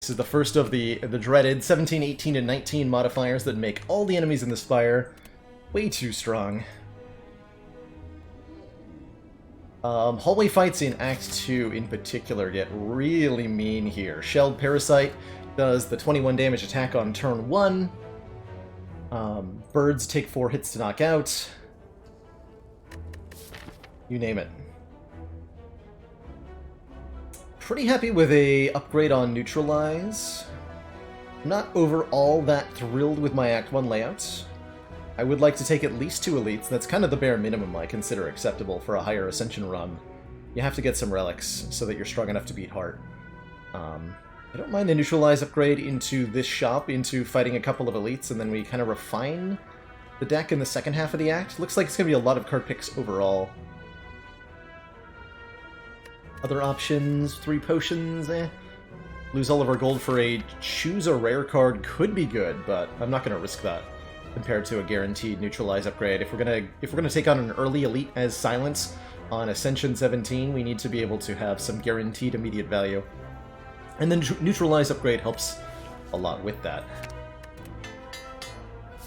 This is the first of the dreaded 17, 18, and 19 modifiers that make all the enemies in the Spire way too strong. Hallway fights in Act 2 in particular get really mean here. Shelled Parasite does the 21 damage attack on turn 1. Birds take 4 hits to knock out. You name it. Pretty happy with a upgrade on Neutralize. I'm not overall that thrilled with my Act 1 layout. I would like to take at least 2 elites. That's kind of the bare minimum I consider acceptable for a higher Ascension run. You have to get some relics so that you're strong enough to beat Heart. I don't mind the Neutralize upgrade into this shop, into fighting a couple of elites, and then we kind of refine the deck in the second half of the act. Looks like it's going to be a lot of card picks overall. Other options, 3 potions, Lose all of our gold for a choose a rare card could be good, but I'm not going to risk that compared to a guaranteed Neutralize upgrade. If we're gonna take on an early elite as Silence on Ascension 17, we need to be able to have some guaranteed immediate value. And then Neutralize upgrade helps a lot with that.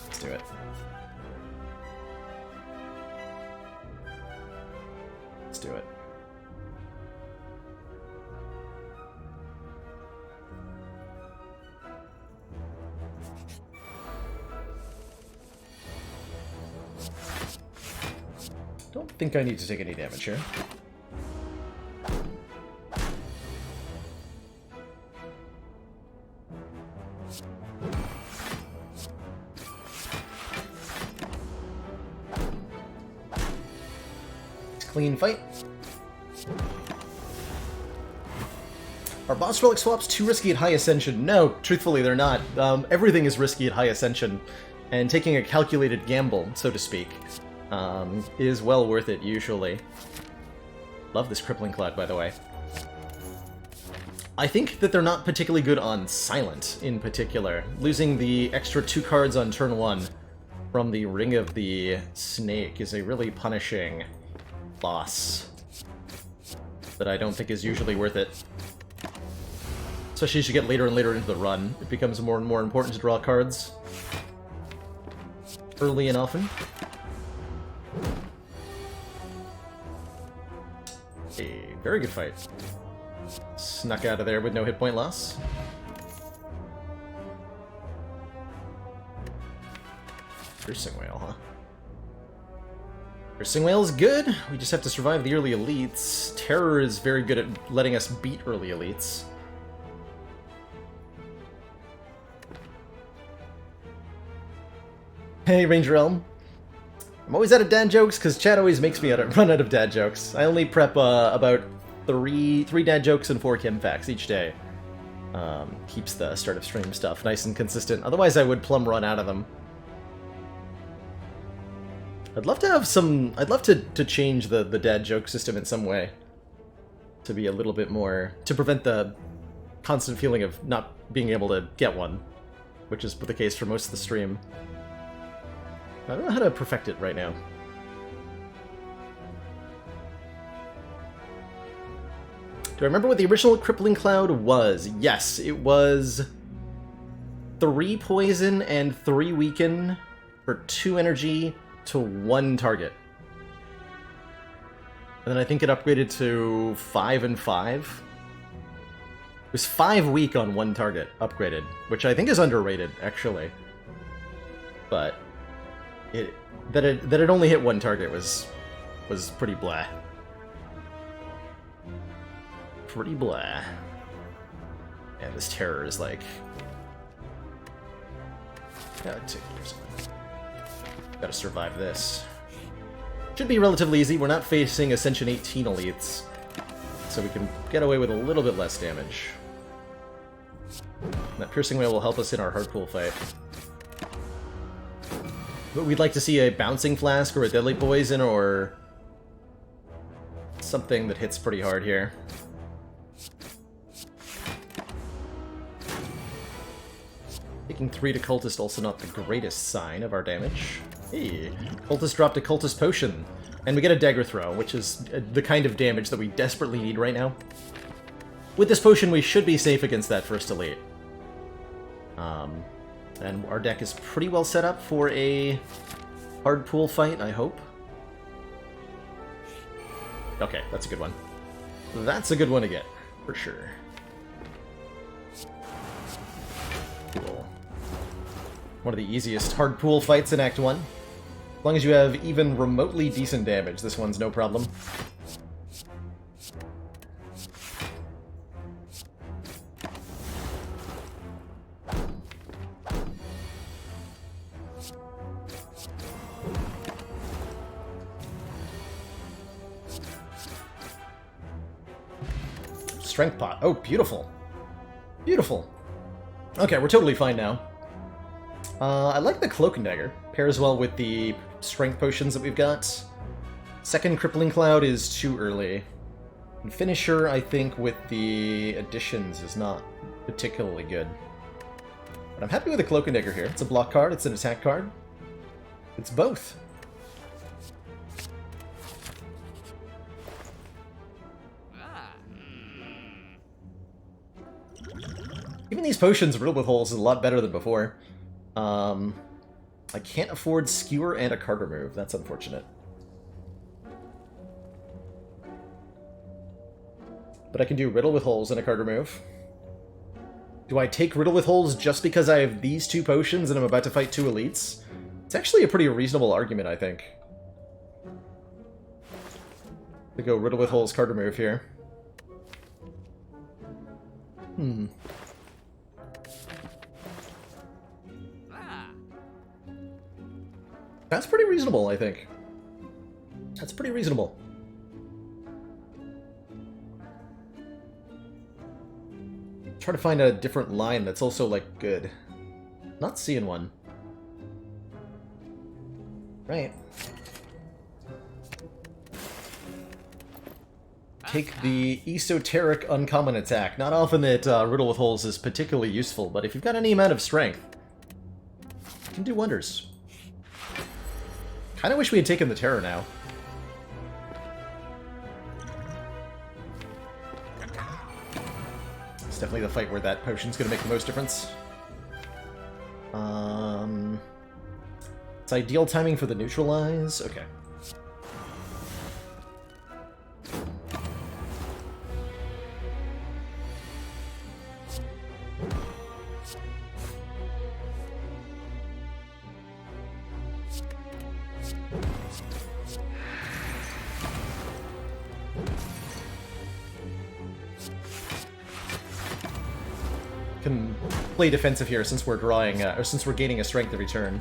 Let's do it. Let's do it. Don't think I need to take any damage here. Clean fight. Are boss relic swaps too risky at high Ascension? No, truthfully they're not. Everything is risky at high Ascension, and taking a calculated gamble, so to speak, is well worth it, usually. Love this Crippling Cloud, by the way. I think that they're not particularly good on Silent, in particular. Losing the extra 2 cards on turn 1 from the Ring of the Snake is a really punishing loss that I don't think is usually worth it. Especially as you get later and later into the run, it becomes more and more important to draw cards early and often. A very good fight. Snuck out of there with no hit point loss. Piercing Whale, huh? Piercing Whale is good. We just have to survive the early elites. Terror is very good at letting us beat early elites. Hey, Ranger Elm. I'm always out of dad jokes because chat always makes me run out of dad jokes. I only prep about three dad jokes and 4 chem facts each day. Keeps the start of stream stuff nice and consistent. Otherwise, I would plumb run out of them. I'd love to have some. I'd love to change the dad joke system in some way to be a little bit more, to prevent the constant feeling of not being able to get one, which is the case for most of the stream. I don't know how to perfect it right now. Do I remember what the original Crippling Cloud was? Yes, it was 3 poison and 3 weaken for 2 energy to 1 target. And then I think it upgraded to 5 and 5. It was 5 weak on 1 target upgraded, which I think is underrated, actually. But that it only hit 1 target was pretty blah. Pretty blah. And this terror is like, gotta survive this. Should be relatively easy. We're not facing Ascension 18 elites, so we can get away with a little bit less damage. That Piercing Whale will help us in our Hardpool fight. But we'd like to see a Bouncing Flask or a Deadly Poison or something that hits pretty hard here. Taking 3 to Cultist, also not the greatest sign of our damage. Hey, Cultist dropped a Cultist Potion. And we get a Dagger Throw, which is the kind of damage that we desperately need right now. with this potion, we should be safe against that first elite. And our deck is pretty well set up for a hard pool fight, I hope. Okay, that's a good one. That's a good one to get, for sure. Cool. One of the easiest hard pool fights in Act 1. As long as you have even remotely decent damage, this one's no problem. Strength pot. Oh, beautiful. Beautiful. Okay, we're totally fine now. I like the Cloak and Dagger. Pairs well with the strength potions that we've got. Second Crippling Cloud is too early. And Finisher, I think, with the additions is not particularly good. But I'm happy with the Cloak and Dagger here. It's a block card, it's an attack card. It's both. Even these potions riddled with holes is a lot better than before. I can't afford Skewer and a card remove. That's unfortunate. But I can do Riddle with Holes and a card remove. Do I take Riddle with Holes just because I have these two potions and I'm about to fight two elites? It's actually a pretty reasonable argument, I think. To go Riddle with Holes, card remove here. That's pretty reasonable, I think. That's pretty reasonable. Try to find a different line that's also, like, good. Not seeing one. Right. Take the Esoteric Uncommon Attack. Not often that Riddle with Holes is particularly useful, but if you've got any amount of strength, it can do wonders. Kinda wish we had taken the Terror now. It's definitely the fight where that potion's gonna make the most difference. It's ideal timing for the neutralize. Okay. Can play defensive here since we're drawing, or since we're gaining a strength every turn.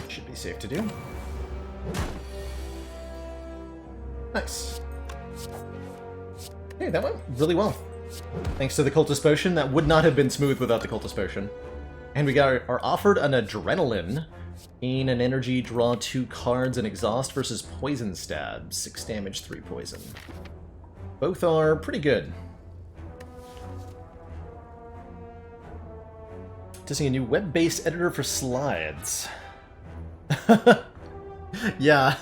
Should be safe to do. Nice. Hey, that went really well. Thanks to the Cultist Potion, that would not have been smooth without the Cultist Potion. And we are offered an Adrenaline. Gain an energy, draw 2 cards, and exhaust versus Poison Stab. 6 damage, 3 poison. Both are pretty good. Testing a new web-based editor for slides. Yeah,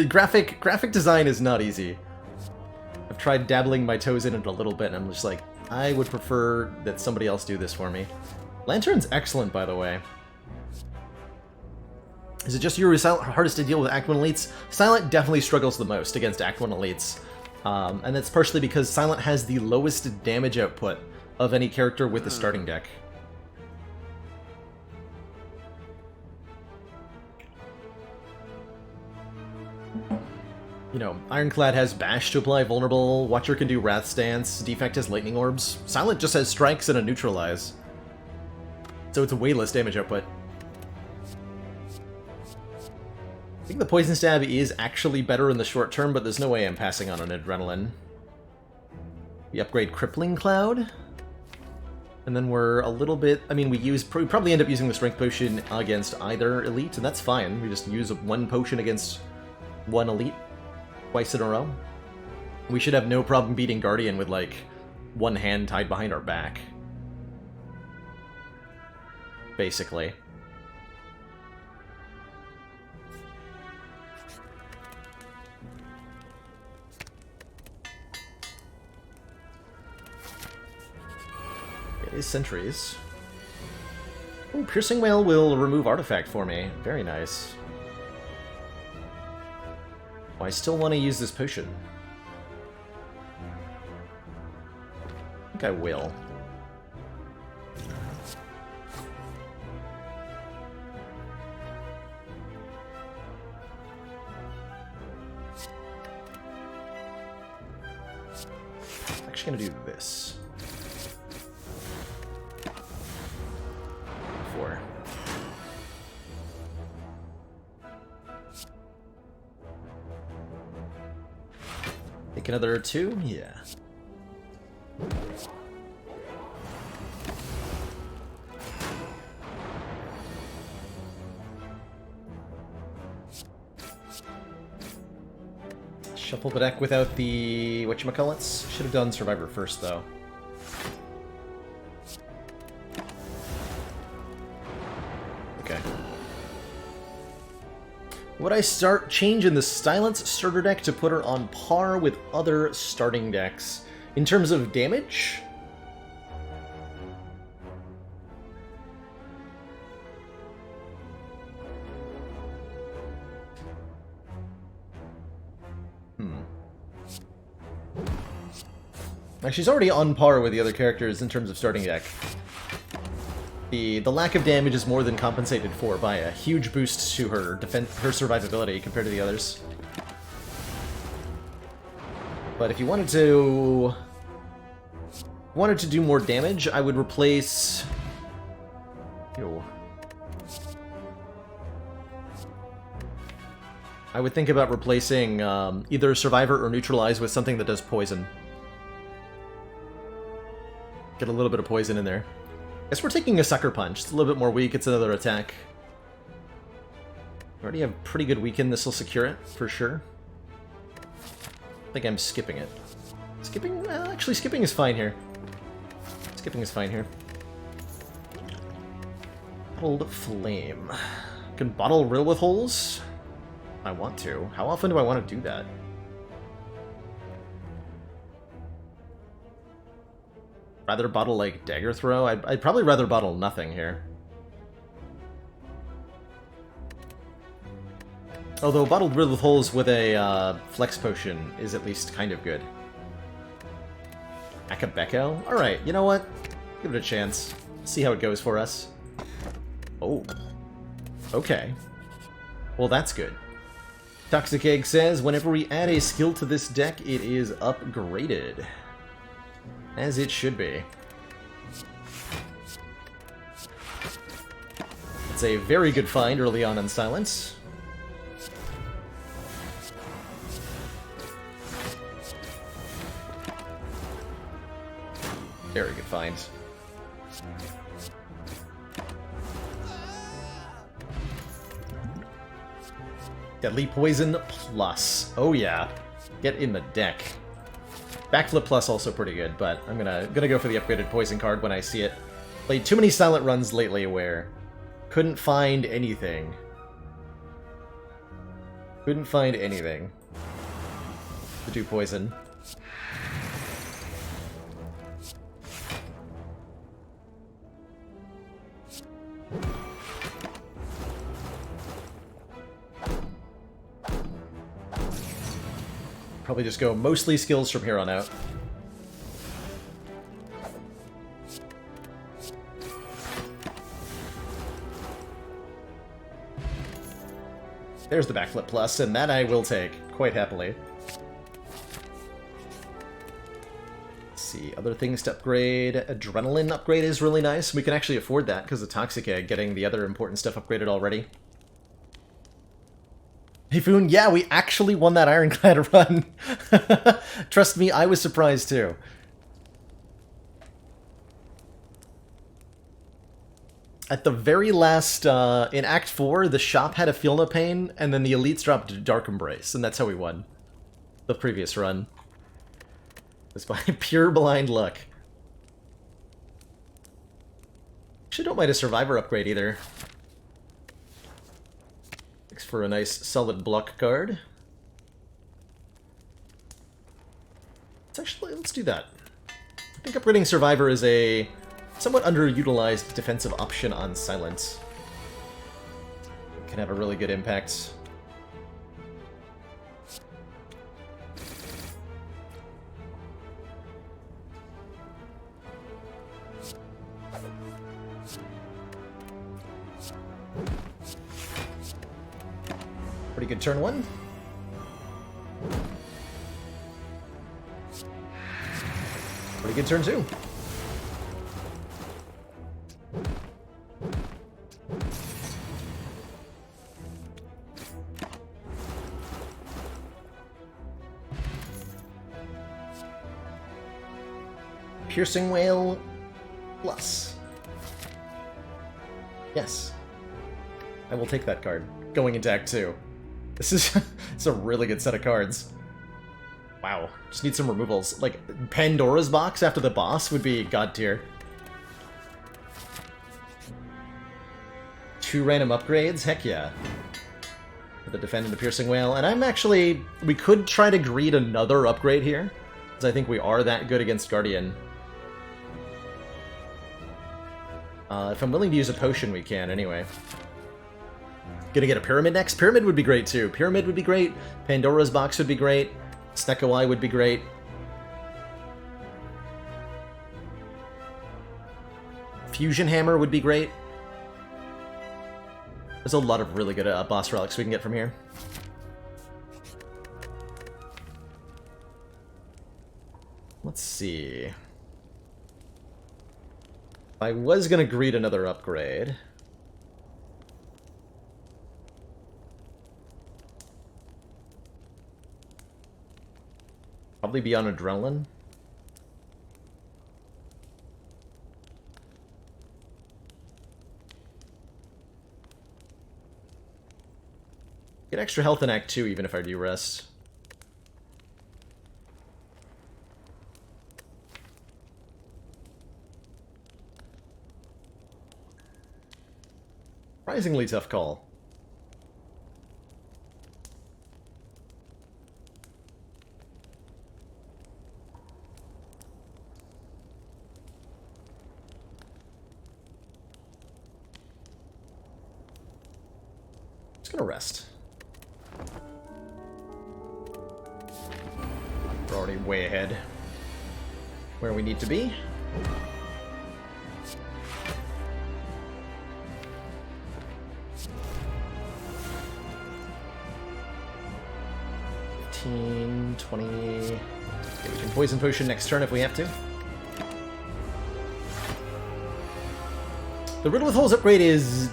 graphic design is not easy. I've tried dabbling my toes in it a little bit, and I'm just like, I would prefer that somebody else do this for me. Lantern's excellent, by the way. Is it just you who is hardest to deal with Act 1 elites? Silent definitely struggles the most against Act 1 elites. And that's partially because Silent has the lowest damage output of any character with the starting deck. You know, Ironclad has Bash to apply Vulnerable, Watcher can do Wrath Stance, Defect has Lightning Orbs, Silent just has Strikes and a Neutralize. So it's a way less damage output. I think the Poison Stab is actually better in the short term, but there's no way I'm passing on an Adrenaline. We upgrade Crippling Cloud. And then we're a little bit... I mean, we probably end up using the Strength Potion against either Elite, and that's fine. We just use one potion against one Elite twice in a row. We should have no problem beating Guardian with, like, one hand tied behind our back. basically. It is sentries. Ooh, Piercing Wail will remove artifact for me. Very nice. Oh, I still want to use this potion. I think I will. I'm actually gonna do this. Take another 2? Yeah. Shuffle the deck without the whatchamacallits. Should have done Survivor first, though. Okay. Would I start changing the Silence starter deck to put her on par with other starting decks? In terms of damage? Like, she's already on par with the other characters in terms of starting deck. The lack of damage is more than compensated for by a huge boost to her her survivability compared to the others. But if you wanted to do more damage, I would replace. Ew. I would think about replacing either Survivor or Neutralize with something that does poison. Get a little bit of poison in there. Guess we're taking a Sucker Punch. It's a little bit more weak. It's another attack. We already have pretty good weaken. This will secure it, for sure. I think I'm skipping it. Skipping? Well, actually, skipping is fine here. Skipping is fine here. Bottled Flame. Can bottle Rill with holes? I want to. How often do I want to do that? Rather bottle, like, Dagger Throw? I'd probably rather bottle nothing here. Although bottled Rill with holes with a Flex Potion is at least kind of good. Akabeko? Alright, you know what? Give it a chance. See how it goes for us. Oh. Okay. Well, that's good. Toxic Egg says, whenever we add a skill to this deck, it is upgraded. As it should be. It's a very good find early on in Silence. Very good find. Deadly Poison Plus. Oh yeah. Get in the deck. Backflip Plus also pretty good, but I'm gonna go for the upgraded Poison card when I see it. Played too many Silent runs lately where couldn't find anything. Couldn't find anything to do Poison. Probably just go mostly skills from here on out. There's the Backflip Plus, and that I will take quite happily. Let's see, other things to upgrade. Adrenaline upgrade is really nice. We can actually afford that because of Toxic Egg getting the other important stuff upgraded already. Hey Foon, yeah, we actually won that Ironclad run. Trust me, I was surprised too. At the very last, in Act 4, the shop had a Feel No Pain, and then the elites dropped Dark Embrace, and that's how we won the previous run. It was by pure blind luck. Actually, don't mind a Survivor upgrade either. Thanks for a nice solid block card. Let's do that. I think upgrading Survivor is a somewhat underutilized defensive option on Silent. It can have a really good impact. Pretty good turn one. Pretty good turn two. Piercing Whale plus. Yes. I will take that card. Going into Act 2. This is it's a really good set of cards. Wow. Just need some removals. Like, Pandora's Box after the boss would be god tier. 2 random upgrades? Heck yeah. For the Defend and the Piercing Whale. And I'm actually... We could try to greed another upgrade here. Because I think we are that good against Guardian. If I'm willing to use a potion, we can, anyway. Gonna get a Pyramid next? Pyramid would be great, too. Pyramid would be great. Pandora's Box would be great. Snekawai would be great. Fusion Hammer would be great. There's a lot of really good boss relics we can get from here. Let's see. I was gonna greet another upgrade. Probably be on Adrenaline. Get extra health in Act 2 even if I do rest. Surprisingly tough call. Just gonna rest. We're already way ahead where we need to be. $15, $20... Okay, we can Poison Potion next turn if we have to. The Riddle with Holes upgrade is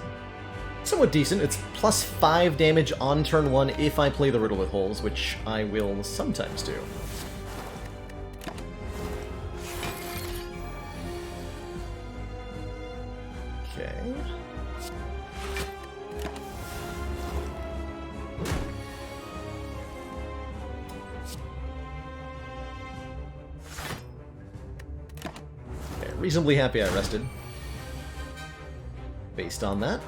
somewhat decent. It's plus 5 damage on turn 1 if I play the Riddle with Holes, which I will sometimes do. Okay. Okay, reasonably happy I rested. Based on that.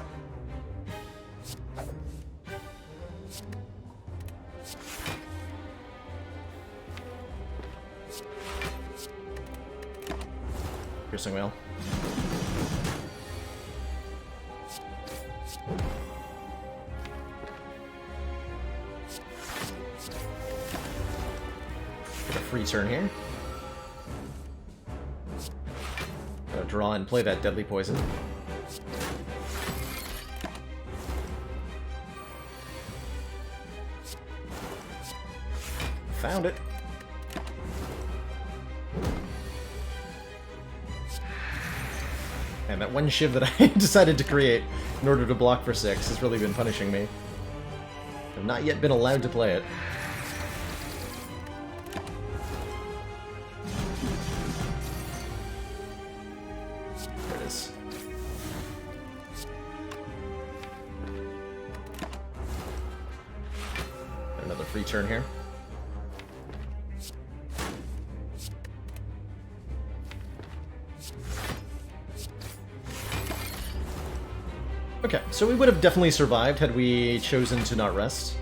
Piercing Whale. Get a free turn here. Gotta draw and play that Deadly Poison. Found it. And that one shiv that I decided to create in order to block for 6 has really been punishing me. I've not yet been allowed to play it. There it is. Another free turn here. So we would have definitely survived had we chosen to not rest.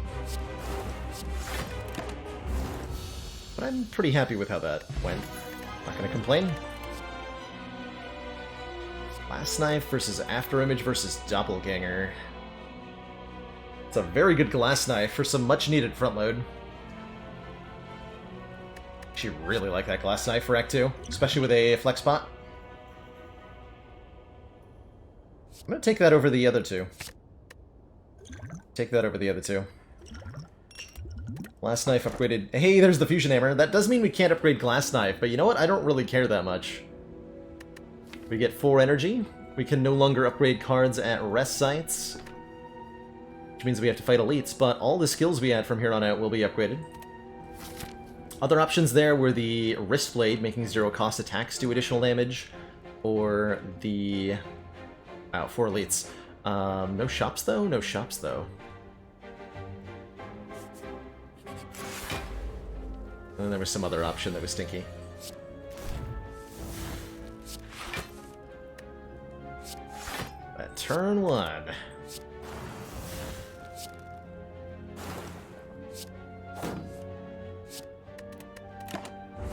But I'm pretty happy with how that went. Not gonna complain. Glass Knife versus Afterimage versus Doppelganger. It's a very good Glass Knife for some much-needed front load. Actually really like that Glass Knife for Act 2, especially with a flex spot. I'm gonna take that over the other two. Take that over the other two. Glass Knife upgraded. Hey, there's the Fusion Hammer. That does mean we can't upgrade Glass Knife, but you know what? I don't really care that much. We get 4 energy. We can no longer upgrade cards at rest sites, which means we have to fight elites, but all the skills we add from here on out will be upgraded. Other options there were the Wrist Blade, making 0-cost attacks do additional damage, or the... Wow, 4 elites. No shops, though? No shops, though. And then there was some other option that was stinky. At turn 1.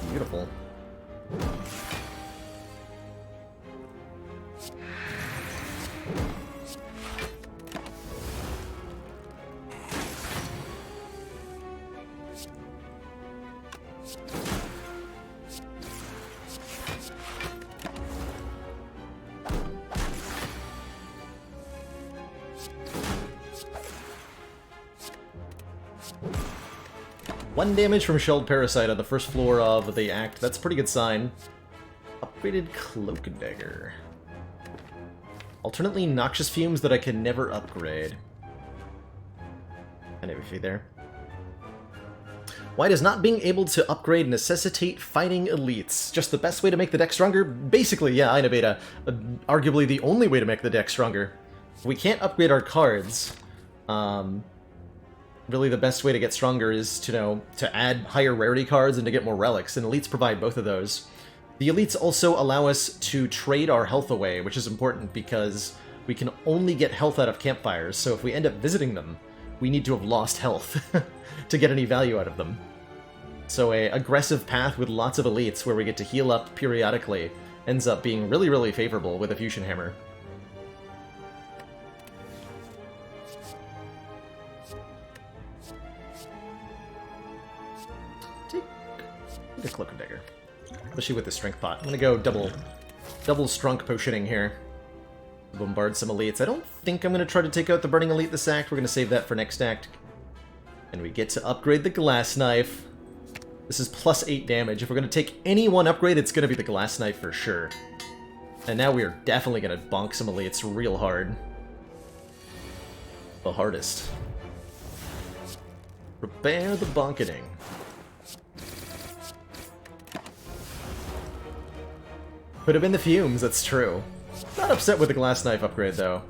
Beautiful. One damage from Shelled Parasite on the first floor of the act. That's a pretty good sign. Upgraded Cloak and Dagger. Alternately Noxious Fumes that I can never upgrade. Kind of iffy there. Why does not being able to upgrade necessitate fighting elites? Just the best way to make the deck stronger? Basically, yeah, Ina Beta. Arguably the only way to make the deck stronger. If we can't upgrade our cards, really the best way to get stronger is to, to add higher rarity cards and to get more relics, and elites provide both of those. The elites also allow us to trade our health away, which is important because we can only get health out of campfires, so if we end up visiting them, we need to have lost health to get any value out of them. So a aggressive path with lots of elites where we get to heal up periodically ends up being really, really favorable with a Fusion Hammer. Take a Cloak and Dagger, especially with the Strength Pot. I'm gonna go double Strunk Potioning here. Bombard some elites. I don't think I'm going to try to take out the Burning Elite this act. We're going to save that for next act. And we get to upgrade the Glass Knife. This is plus 8 damage. If we're going to take any one upgrade, it's going to be the Glass Knife for sure. And now we are definitely going to bonk some elites real hard. The hardest. Prepare the bonketing. Could have been the fumes, that's true. Not upset with the Glass Knife upgrade, though.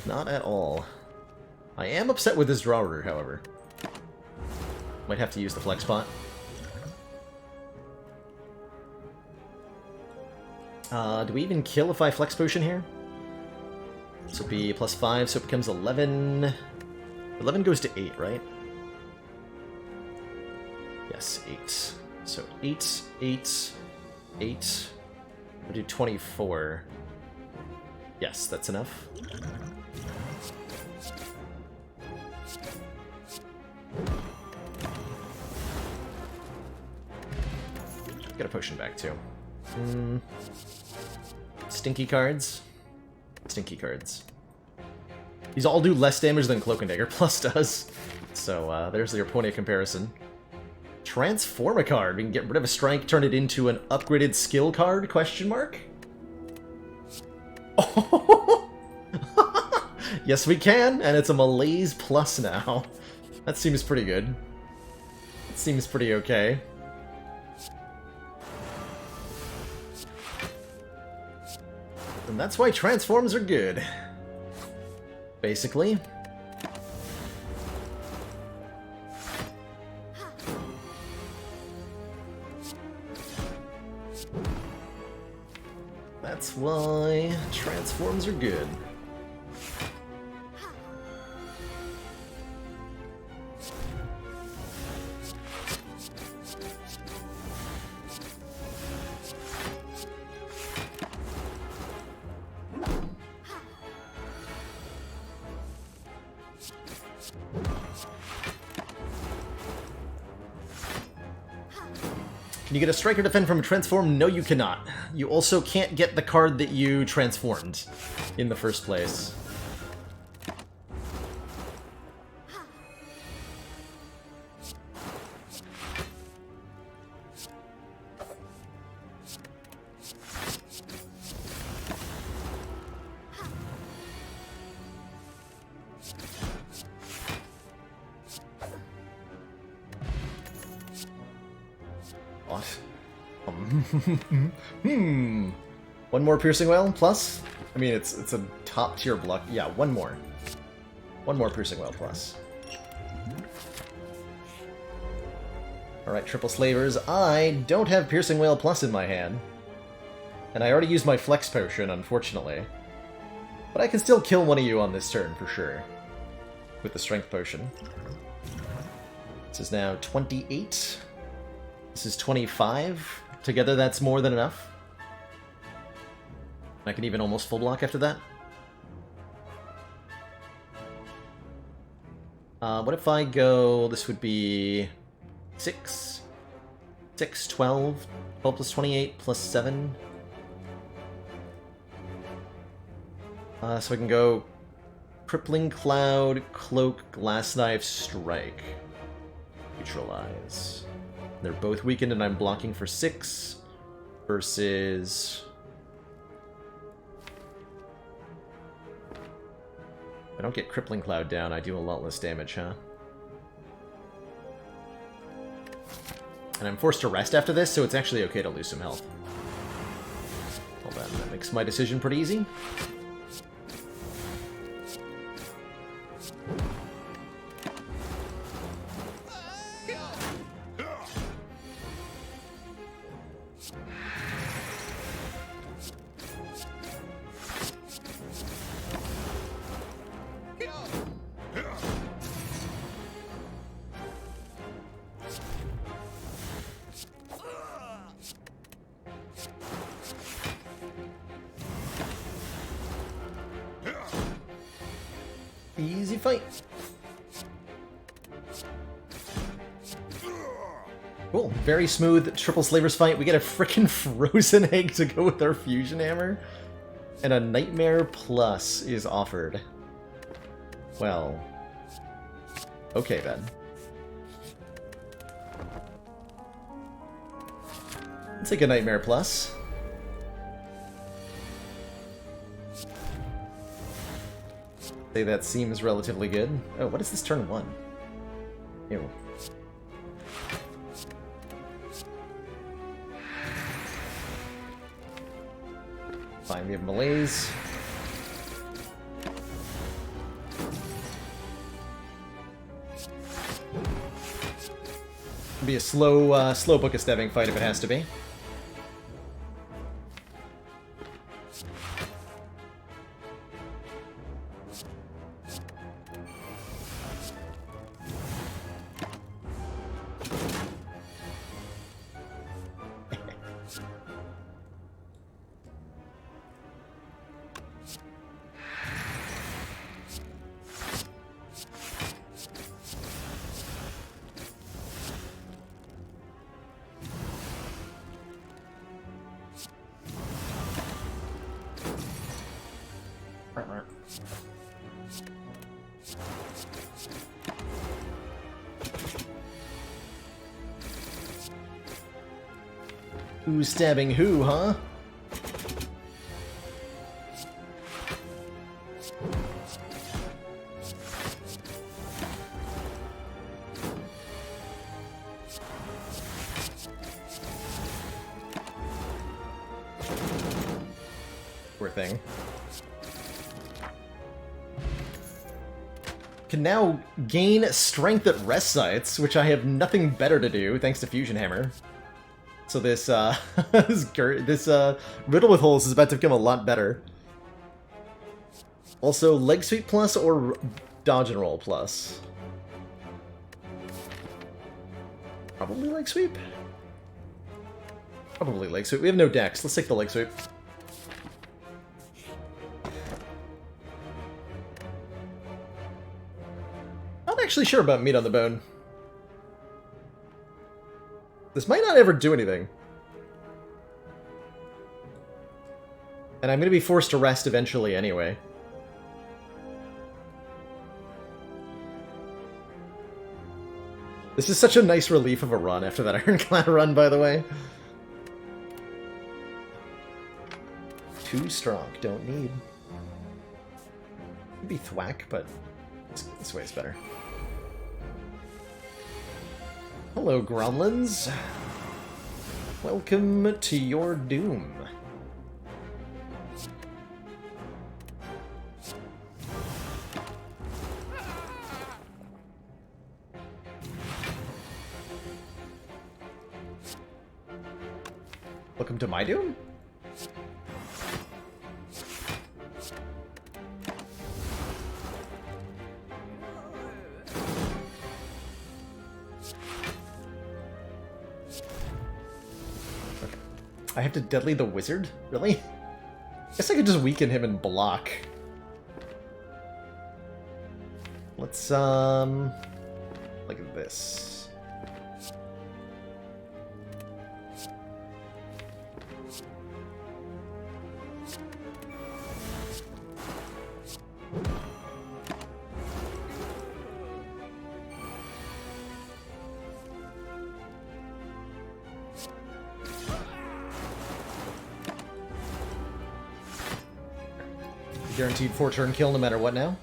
Not at all. I am upset with this drawer, however. Might have to use the flex pot. Do we even kill if I flex potion here? This will be plus 5, so it becomes 11. 11 goes to 8, right? Yes, 8. So 8, 8, 8. We'll do 24. Yes, that's enough. Get a potion back, too. Stinky cards. Stinky cards. These all do less damage than Cloak and Dagger Plus does. So, there's your point of comparison. Transform a card. We can get rid of a strike, turn it into an upgraded skill card, question mark? Oh! Yes, we can, and it's a Malaise Plus now. That seems pretty good. It seems pretty okay. And that's why transforms are good. Basically. That's why transforms are good. Can you get a Striker Defend from a transform? No, you cannot. You also can't get the card that you transformed in the first place. One more Piercing Wail plus? I mean, it's a top tier block. Yeah, one more. One more Piercing Wail plus. Alright, triple slavers. I don't have Piercing Wail plus in my hand. And I already used my Flex Potion, unfortunately. But I can still kill one of you on this turn, for sure. With the Strength Potion. This is now 28. This is 25. Together that's more than enough. I can even almost full block after that. What if I go... This would be... 6, 12, 12 plus 28 plus 7. So I can go Crippling Cloud, Cloak, Glass Knife, Strike. Neutralize. They're both weakened and I'm blocking for 6 versus... If I don't get Crippling Cloud down, I do a lot less damage, huh? And I'm forced to rest after this, so it's actually okay to lose some health. Well then, that makes my decision pretty easy. Easy fight. Cool. Very smooth triple slavers fight. We get a frickin' frozen egg to go with our fusion hammer. And a nightmare plus is offered. Well. Okay then. I'll take a nightmare plus. Say that seems relatively good. Oh, what is this turn 1? Ew. Fine, we have malaise. It'll be a slow book of stabbing fight if it has to be. Who's stabbing who, huh? Poor thing. Can now gain strength at rest sites, which I have nothing better to do thanks to Fusion Hammer. So this this riddle with holes is about to become a lot better. Also, leg sweep plus or dodge and roll plus. Probably leg sweep. Probably leg sweep. We have no dex. Let's take the leg sweep. Not actually sure about meat on the bone. This might not ever do anything. And I'm going to be forced to rest eventually anyway. This is such a nice relief of a run after that Ironclad run, by the way. Too strong, don't need. Could be thwack, but this way is better. Hello, gremlins. Welcome to your doom. Welcome to my doom? Okay. I have to deadly the wizard? Really? Guess I could just weaken him and block. Let's, look at this. Guaranteed 4-turn kill no matter what now.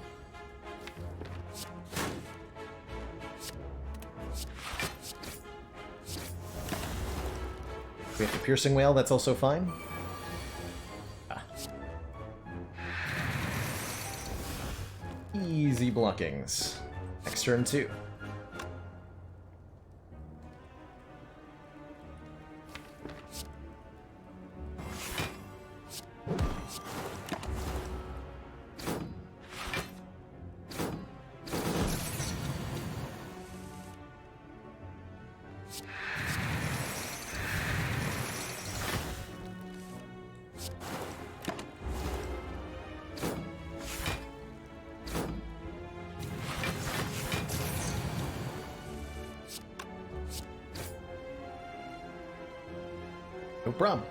We have the piercing whale, that's also fine. Ah. Easy blockings. Next turn 2. No problem.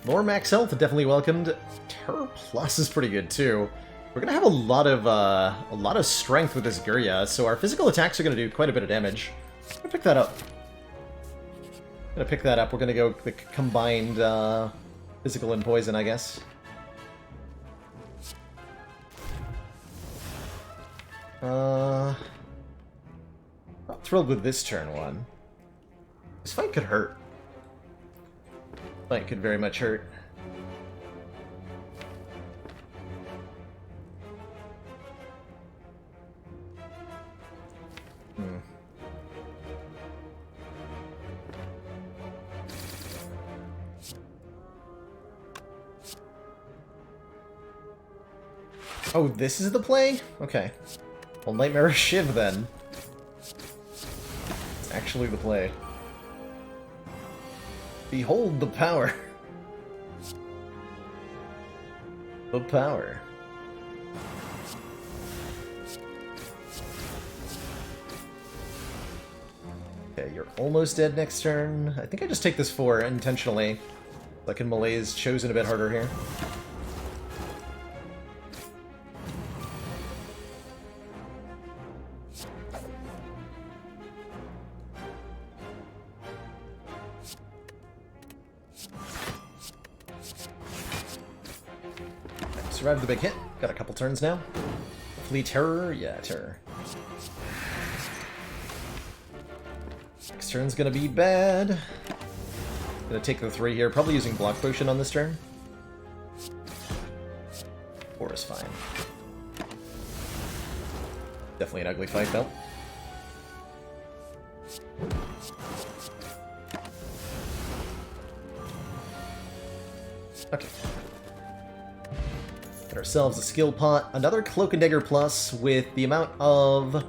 More max health, definitely welcomed. Terror Plus is pretty good too. We're gonna have a lot of strength with this Gurya, so our physical attacks are gonna do quite a bit of damage. I'm gonna pick that up. We're gonna go the combined physical and poison, I guess. Not thrilled with this turn one. This fight could hurt. Fight could very much hurt. Oh, this is the play? Okay. Well, Nightmare Shiv then. It's actually the play. Behold the power. The power. Okay, you're almost dead next turn. I think I just take this 4 intentionally. So I can Malaise Chosen a bit harder here. Survived the big hit. Got a couple turns now. Hopefully Terror. Yeah, Terror. Next turn's gonna be bad. Gonna take the 3 here. Probably using Block Potion on this turn. 4 is fine. Definitely an ugly fight, though. Okay. Get ourselves a skill pot. Another Cloak and Dagger Plus with the amount of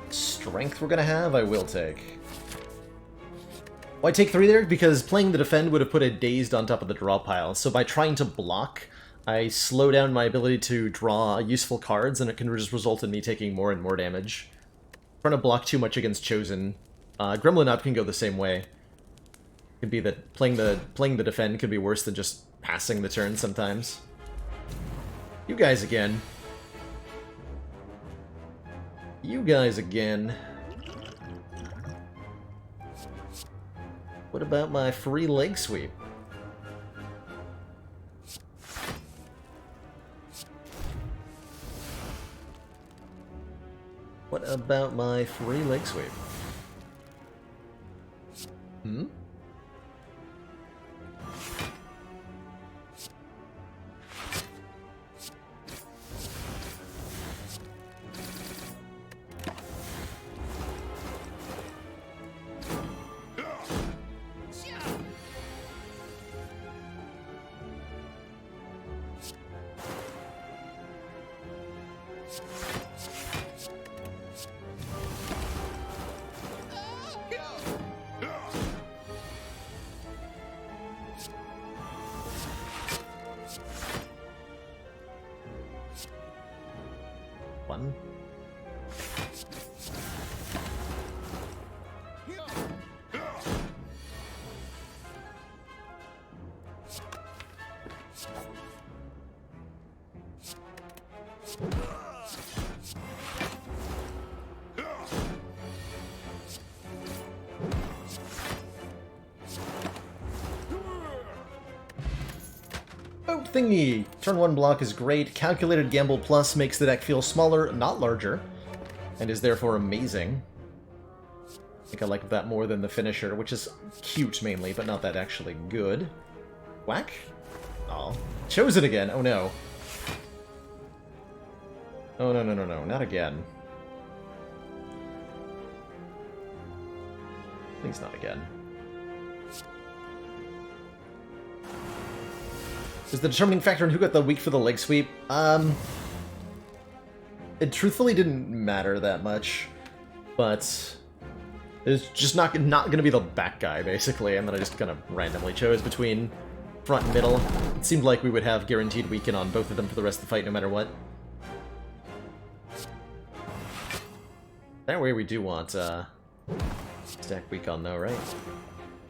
strength we're gonna have, I will take. Why take 3 there? Because playing the defend would have put a dazed on top of the draw pile, so by trying to block, I slow down my ability to draw useful cards, and it can just result in me taking more and more damage. Trying to block too much against Chosen. Gremlin Up can go the same way. Could be that playing the defend could be worse than just passing the turn sometimes. You guys again. You guys again. What about my free leg sweep? What about my free leg sweep? Hmm? One. Oh, thingy! Turn 1 block is great. Calculated Gamble Plus makes the deck feel smaller, not larger, and is therefore amazing. I think I like that more than the finisher, which is cute mainly, but not that actually good. Whack? Oh. Chosen again! Oh no. Oh no, no, no, no, not again. Please not again. Is the determining factor in who got the weak for the leg sweep? It truthfully didn't matter that much, but it's just not going to be the back guy, basically, and then I just kind of randomly chose between front and middle. It seemed like we would have guaranteed weaken on both of them for the rest of the fight, no matter what. That way we do want stack weak on, though, right?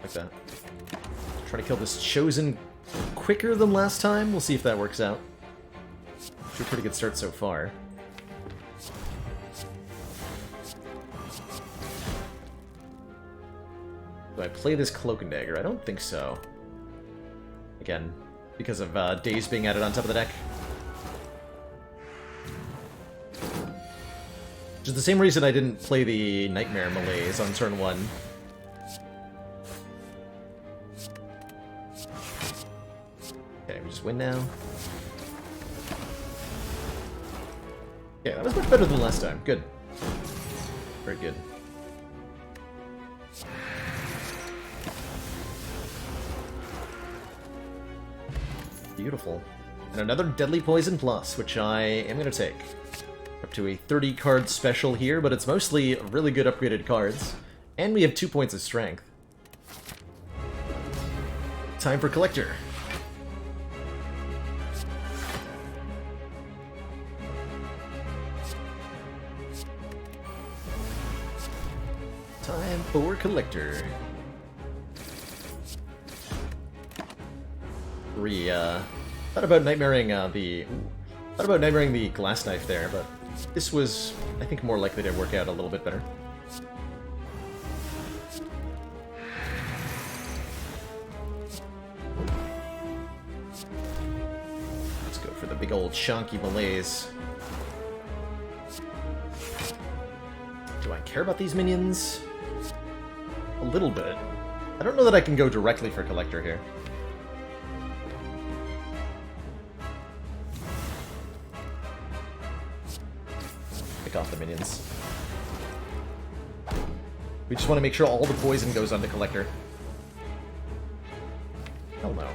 Like that. Try to kill this Chosen quicker than last time. We'll see if that works out. Actually, a pretty good start so far. Do I play this Cloak and Dagger? I don't think so. Again, because of Daze being added on top of the deck. Which is the same reason I didn't play the Nightmare Malaise on turn 1. Okay, we just win now. Yeah, that was much better than last time. Good. Very good. Beautiful. And another Deadly Poison Plus, which I am going to take. Up to a 30-card special here, but it's mostly really good upgraded cards. And we have 2 points of strength. Time for Collector. Time for Collector. Thought about nightmaring the glass knife there, but this was, I think, more likely to work out a little bit better. Let's go for the big old chonky malaise. Do I care about these minions? A little bit. I don't know that I can go directly for Collector here. Pick off the minions. We just want to make sure all the poison goes onto Collector. Hell no.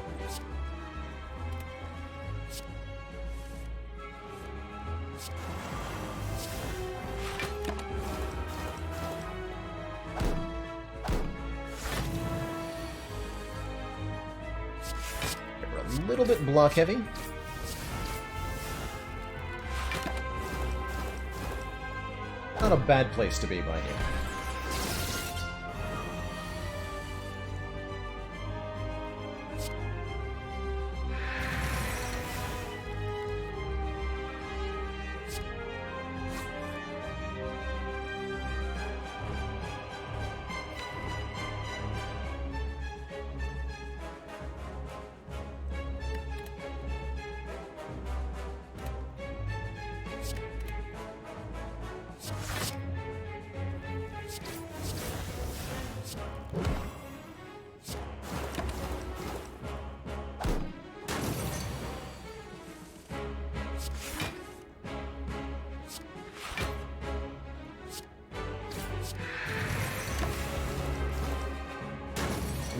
We're a little bit block heavy. Not a bad place to be, mind you.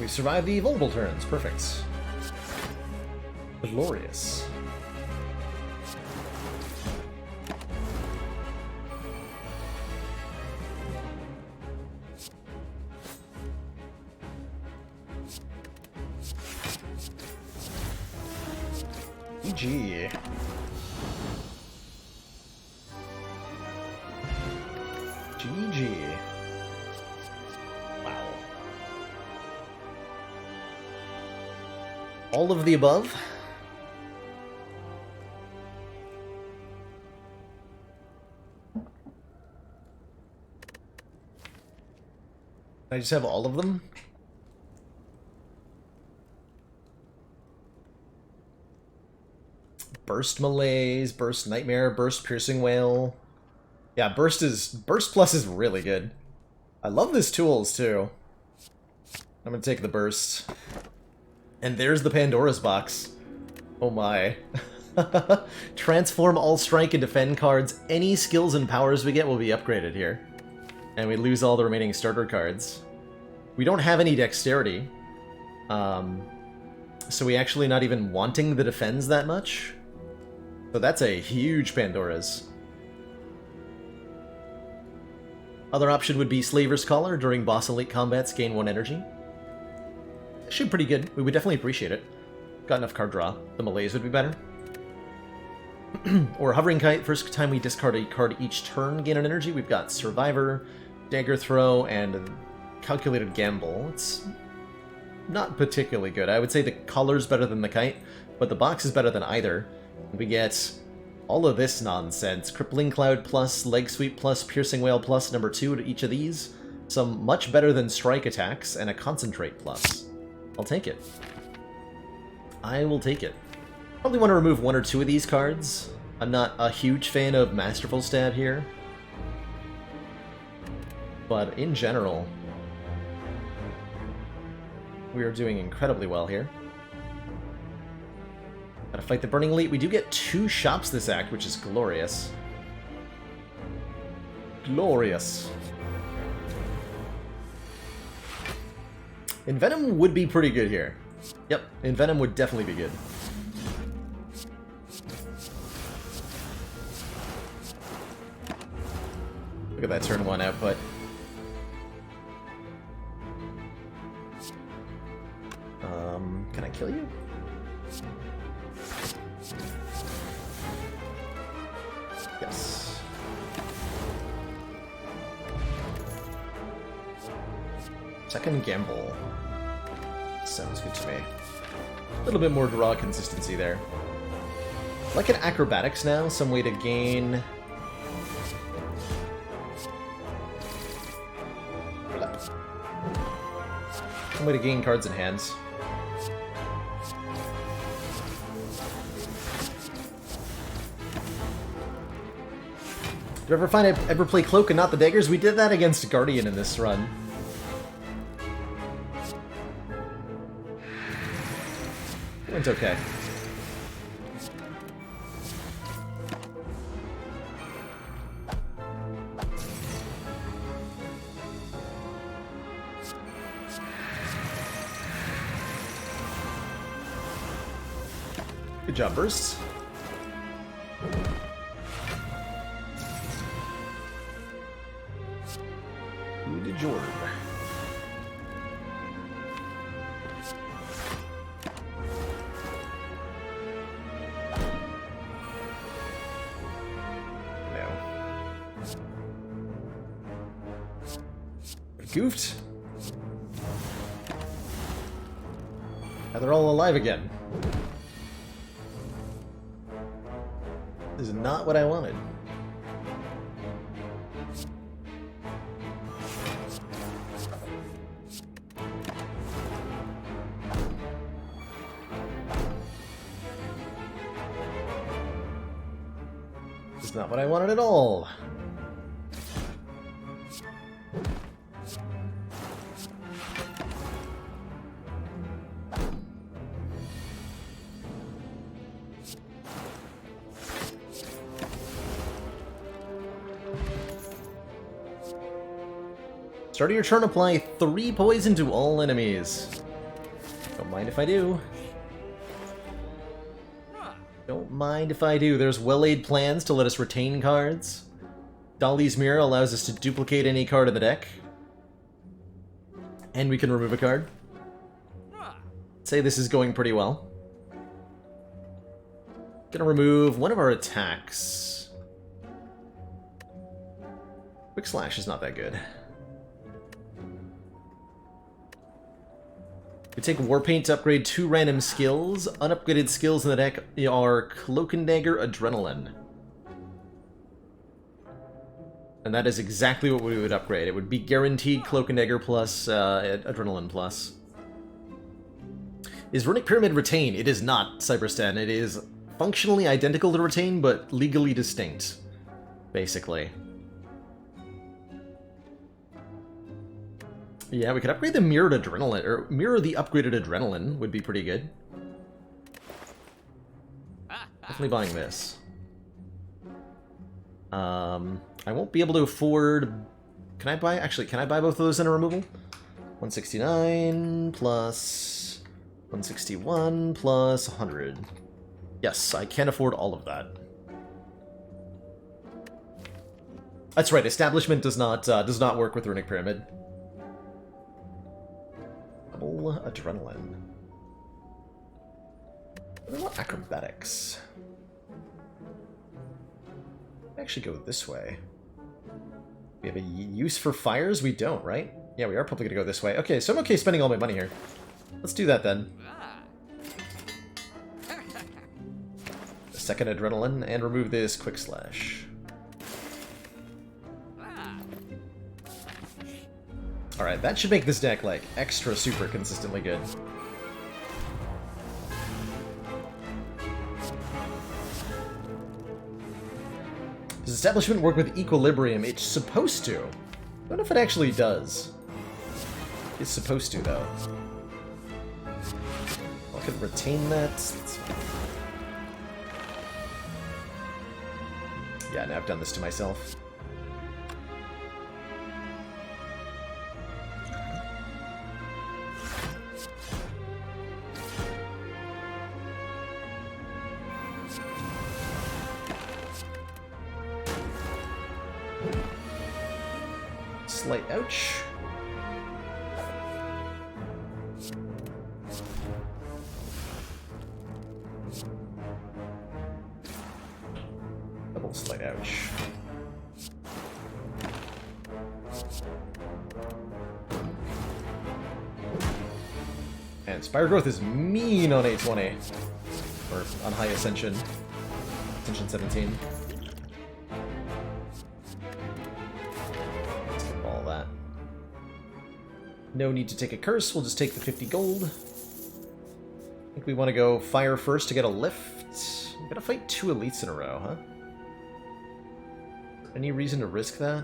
We survived the vulnerable turns. Perfect. Glorious. GG. GG. Wow. All of the above? I just have all of them? Burst Malaise, Burst Nightmare, Burst Piercing Wail. Yeah, Burst Plus is really good. I love this tools too. I'm gonna take the Burst. And there's the Pandora's box. Oh my. Transform all strike and defend cards. Any skills and powers we get will be upgraded here. And we lose all the remaining starter cards. We don't have any dexterity. So we actually not even wanting the defends that much. So that's a huge Pandora's. Other option would be Slaver's Collar. During boss elite combats, gain 1 energy. Actually pretty good. We would definitely appreciate it. Got enough card draw. The Malaise would be better. Or Hovering Kite. First time we discard a card each turn, gain an energy. We've got Survivor, Dagger Throw, and Calculated Gamble. It's not particularly good. I would say the collar's better than the kite, but the box is better than either. We get all of this nonsense. Crippling Cloud plus, Leg Sweep plus, Piercing Wail plus, number 2 to each of these. Some much better than strike attacks, and a Concentrate plus. I'll take it. I will take it. Probably want to remove 1 or 2 of these cards. I'm not a huge fan of Masterful Stab here. But in general, we are doing incredibly well here. Gotta fight the Burning Elite. We do get 2 shops this act, which is glorious. Glorious. Envenom would be pretty good here. Yep, Envenom would definitely be good. Look at that turn 1 output. Can I kill you? Yes. Second Gamble. Sounds good to me. A little bit more draw consistency there. Like an Acrobatics now, some way to gain... Some way to gain cards in hands. Did you ever find I ever play Cloak and not the Daggers? We did that against Guardian in this run. It went okay. Good job, Bursts. Jordan. No. goofed. Now they're all alive again. This is not what I wanted. This is not what I wanted at all. Start of your turn, apply 3 poison to all enemies. Don't mind if I do. Don't mind if I do. There's well-laid plans to let us retain cards. Dolly's Mirror allows us to duplicate any card in the deck. And we can remove a card. Say this is going pretty well. Gonna remove one of our attacks. Quick Slash is not that good. We take Warpaint to upgrade 2 random skills. Unupgraded skills in the deck are Cloak and Dagger, Adrenaline. And that is exactly what we would upgrade. It would be guaranteed Cloak and Dagger plus Adrenaline plus. Is Runic Pyramid Retain? It is not, Cyberstan. It is functionally identical to Retain, but legally distinct, basically. Yeah, we could upgrade the Mirrored Adrenaline, or mirror the upgraded Adrenaline would be pretty good. Definitely buying this. I won't be able to afford... Can I buy... Actually, can I buy both of those in a removal? 169 plus 161 plus 100. Yes, I can afford all of that. That's right, Establishment does not work with Runic Pyramid. Double Adrenaline. I want Acrobatics. Actually go this way. We have a use for fires? We don't, right? Yeah, we are probably going to go this way. Okay, so I'm okay spending all my money here. Let's do that then. The second Adrenaline, and remove this Quick Slash. Alright, that should make this deck, like, extra super consistently good. Does Establishment work with Equilibrium? It's supposed to. I don't know if it actually does. It's supposed to, though. I could retain that. Yeah, now I've done this to myself. Slight ouch. Double slight ouch. And Spire Growth is mean on 820. Or on high Ascension. Ascension 17. No need to take a curse, we'll just take the 50 gold. I think we want to go fire first to get a lift. I'm gonna fight 2 elites in a row, huh? Any reason to risk that?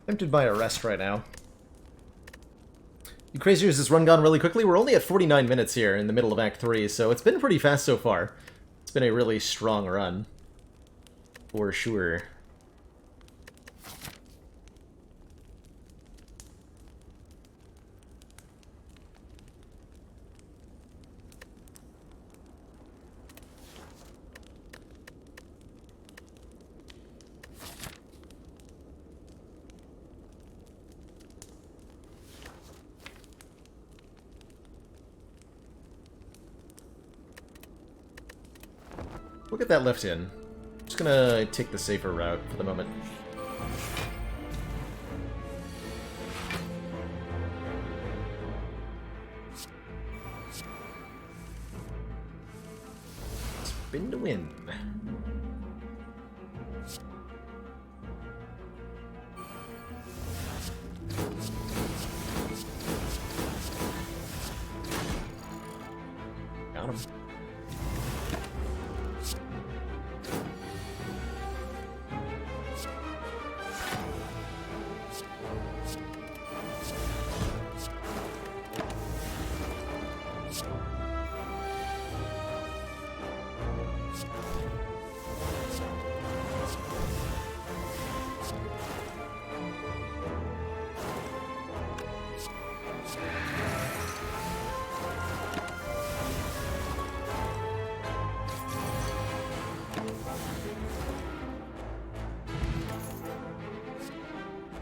Tempted by a rest right now. You crazy, is this run gone really quickly? We're only at 49 minutes here in the middle of Act 3, so it's been pretty fast so far. It's been a really strong run. For sure. We'll get that left in. Just gonna take the safer route for the moment. Spin to win. Got him.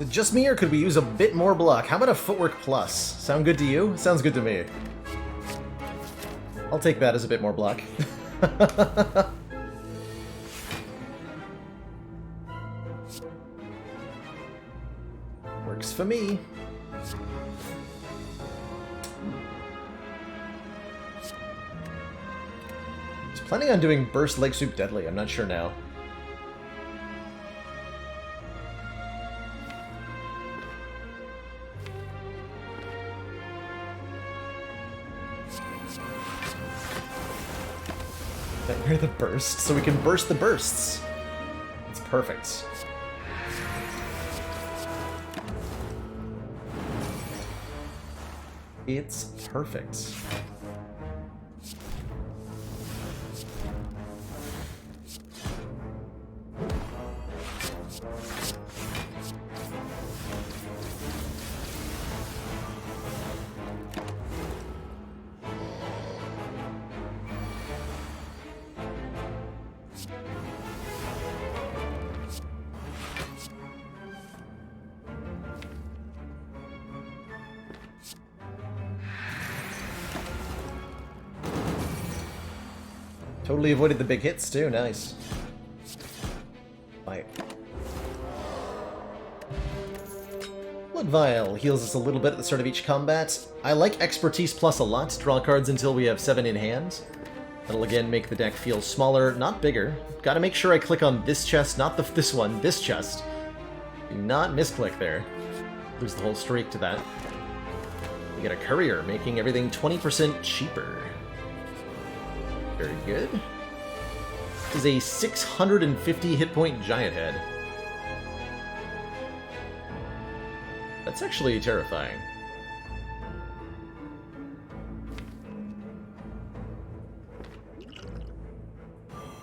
Is it just me, or could we use a bit more block? How about a footwork plus? Sound good to you? Sounds good to me. I'll take that as a bit more block. Works for me. I was planning on doing Burst Leg Sweep Deadly. I'm not sure now. Nightmare the Burst, so we can burst the bursts. It's perfect. It's perfect. Totally avoided the big hits, too. Nice. Bite. Blood Vial heals us a little bit at the start of each combat. I like Expertise Plus a lot. Draw cards until we have 7 in hand. That'll again make the deck feel smaller, not bigger. Gotta make sure I click on this chest, not this one, this chest. Do not misclick there. Lose the whole streak to that. We get a Courier, making everything 20% cheaper. Very good. This is a 650 hit point giant head. That's actually terrifying.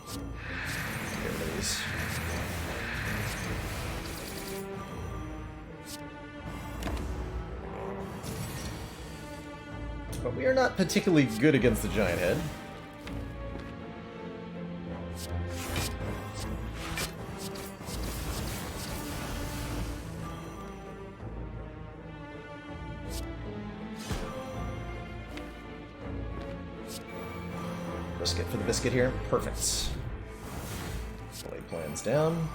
Get rid of these. But we are not particularly good against the giant head. Brisket for the biscuit here. Perfect. Slay plans down.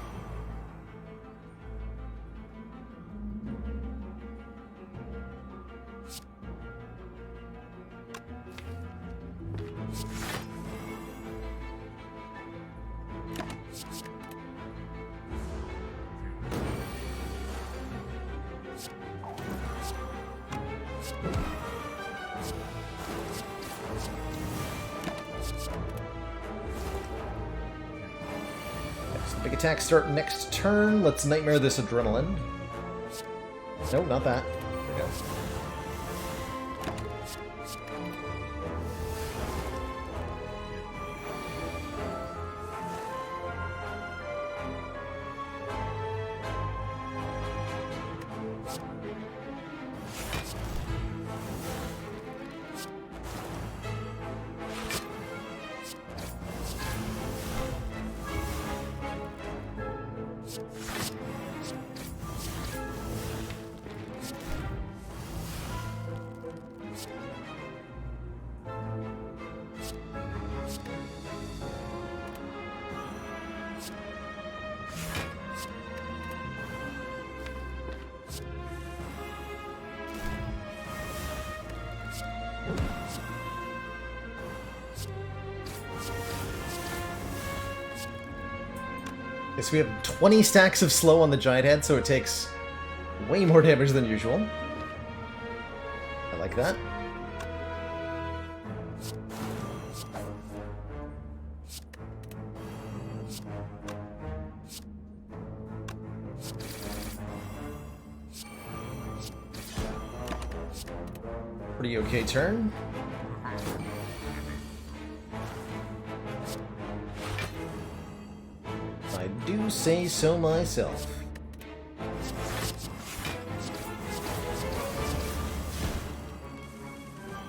Big attack start next turn. Let's Nightmare this Adrenaline. No, not that. There we go. Yes, we have 20 stacks of slow on the giant head, so it takes way more damage than usual. I like that. Pretty okay turn. I do say so myself.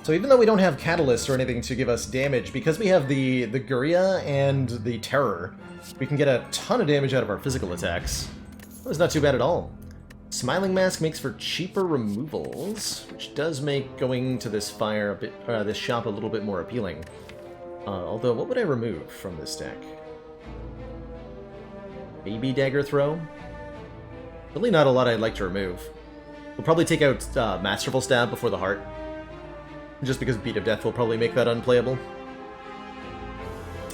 So even though we don't have Catalyst or anything to give us damage, because we have the Guria and the Terror, we can get a ton of damage out of our physical attacks. That was not too bad at all. Smiling Mask makes for cheaper removals, which does make going to this fire a bit, this shop a little bit more appealing. Although, what would I remove from this deck? Maybe Dagger Throw? Really not a lot I'd like to remove. We'll probably take out Masterful Stab before the Heart, just because Beat of Death will probably make that unplayable.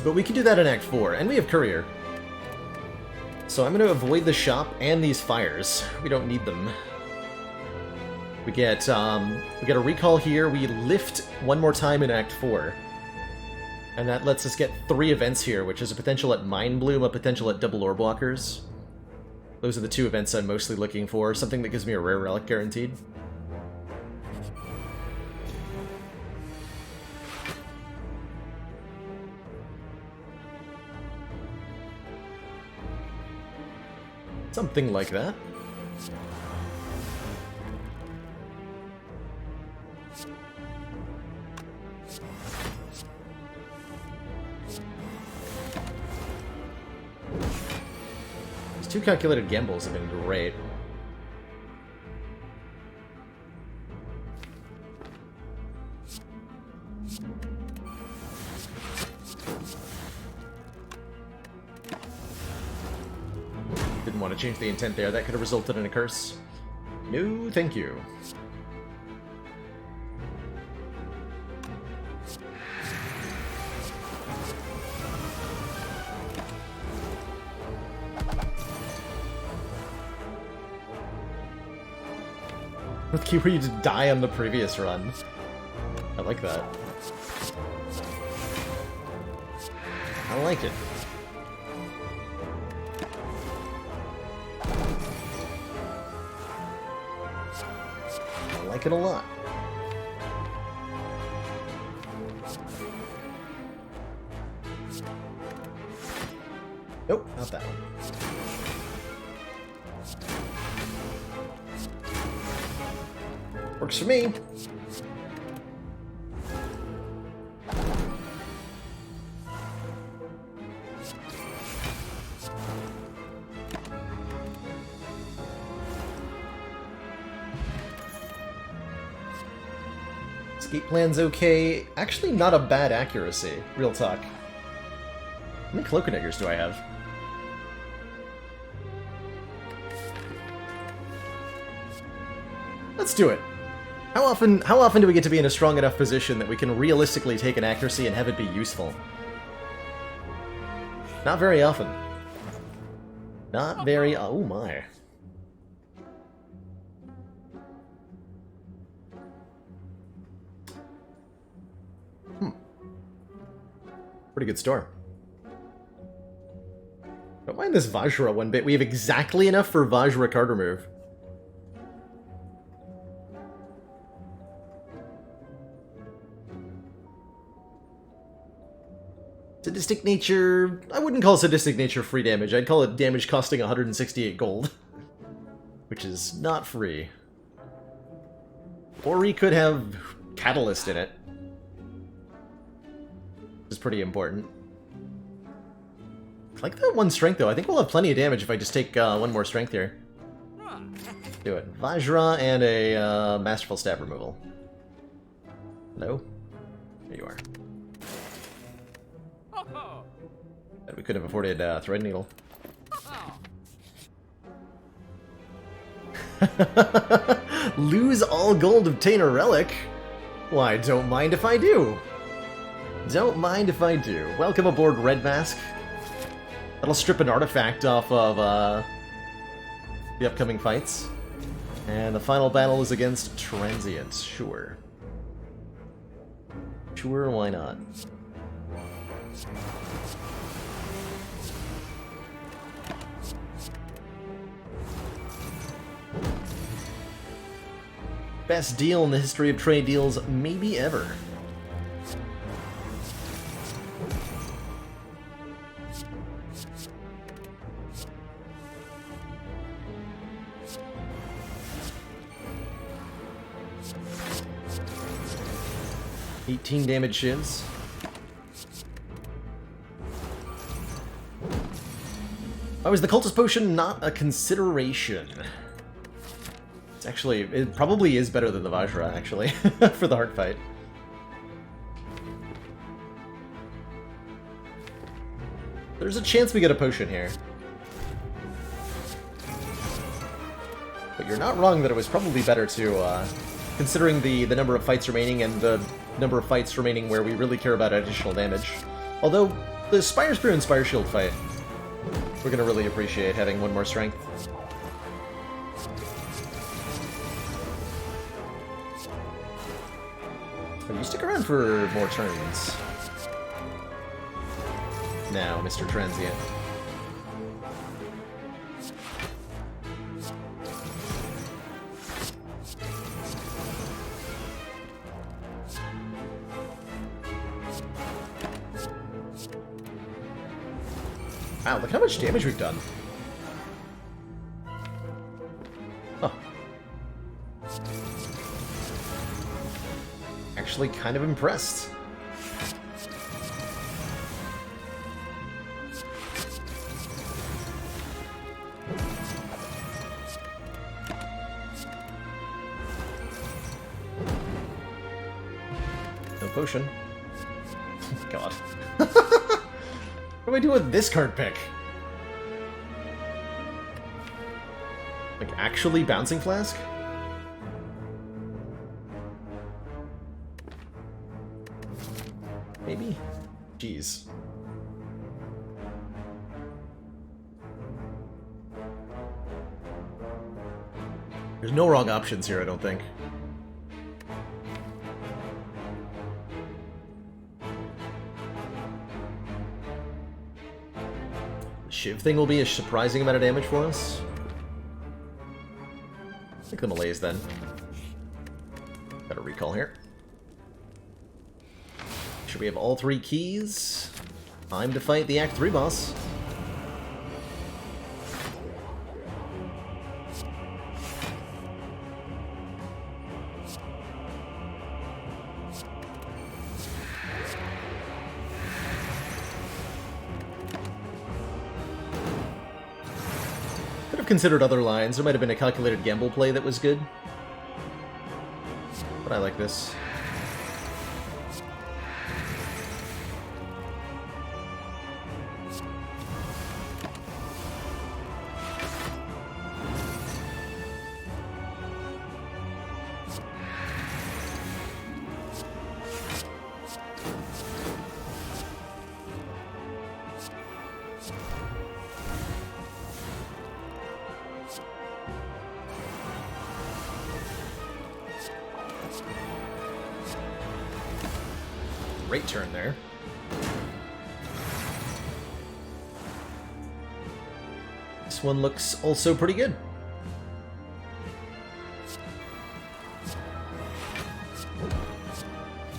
But we can do that in Act 4, and we have Courier. So I'm going to avoid the shop and these fires. We don't need them. We get a recall here. We lift one more time in Act 4. And that lets us get 3 events here, which is a potential at Mind Bloom, a potential at Double Orb Walkers. Those are the 2 events I'm mostly looking for. Something that gives me a rare relic guaranteed. Something like that. These 2 calculated gambles have been great. Didn't want to change the intent there. That could have resulted in a curse. No, thank you. With key where you just die on the previous run. I like that. I like it. I like it a lot. Nope, not that one. Works for me. Escape plan's okay. Actually, not a bad accuracy. Real talk. How many Cloak Daggers do I have? Let's do it. How often do we get to be in a strong enough position that we can realistically take an accuracy and have it be useful? Not very often. Not very... oh my. Pretty good store. Don't mind this Vajra one bit. We have exactly enough for Vajra card remove. Sadistic Nature... I wouldn't call Sadistic Nature free damage. I'd call it damage costing 168 gold. Which is not free. Or we could have Catalyst in it. Which is pretty important. I like that 1 strength, though. I think we'll have plenty of damage if I just take 1 more strength here. Do it. Vajra and a Masterful Stab removal. Hello? There you are. We could have afforded Thread Needle. Lose all gold, obtain a relic? Why, don't mind if I do. Don't mind if I do. Welcome aboard, Red Mask. That'll strip an artifact off of the upcoming fights. And the final battle is against Transient. Sure. Sure, why not? Best deal in the history of trade deals, maybe ever. $18 damage shivs. Why was the Cultist Potion not a consideration? It's actually, it probably is better than the Vajra, actually, for the heart fight. There's a chance we get a potion here. But you're not wrong that it was probably better to, considering the number of fights remaining and the number of fights remaining where we really care about additional damage. Although, the Spire Spear and Spire Shield fight, we're gonna really appreciate having one more strength. Can you stick around for more turns? Now, Mr. Transient. Wow, look how much damage we've done. Huh. Actually kind of impressed. No potion. God. What do I do with this card pick? Like, actually Bouncing Flask? Maybe? Jeez. There's no wrong options here, I don't think. Shiv thing will be a surprising amount of damage for us. Take the Malaise then. Got a recall here. Should we have all 3 keys? Time to fight the Act 3 boss. Considered other lines. There might have been a calculated gamble play that was good. But I like this. Great turn there. This one looks also pretty good.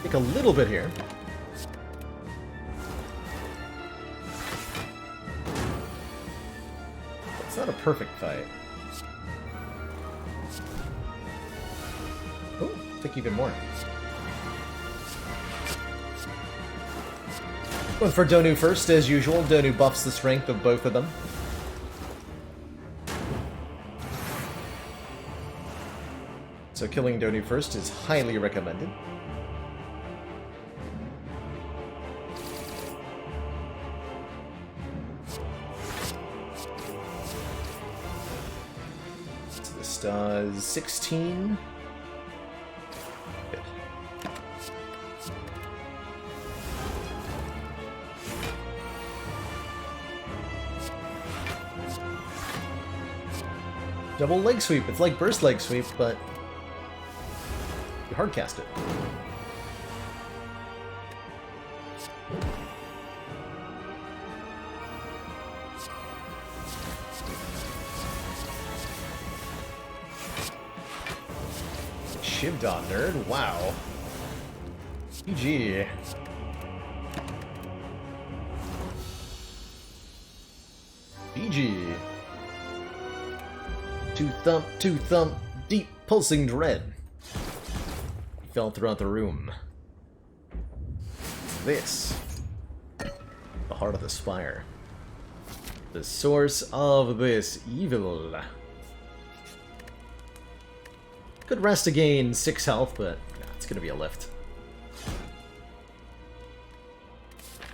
Take a little bit here. It's not a perfect fight. Oh, take even more. Going for Donu first, as usual. Donu buffs the strength of both of them. So killing Donu first is highly recommended. So this does 16. Double leg sweep. It's like burst leg sweep, but you hard cast it. Shivved on, nerd. Wow. GG. GG. Two thump, deep pulsing dread. Fell throughout the room. This. The heart of the spire. The source of this evil. Could rest to gain 6 health, but nah, it's gonna be a lift.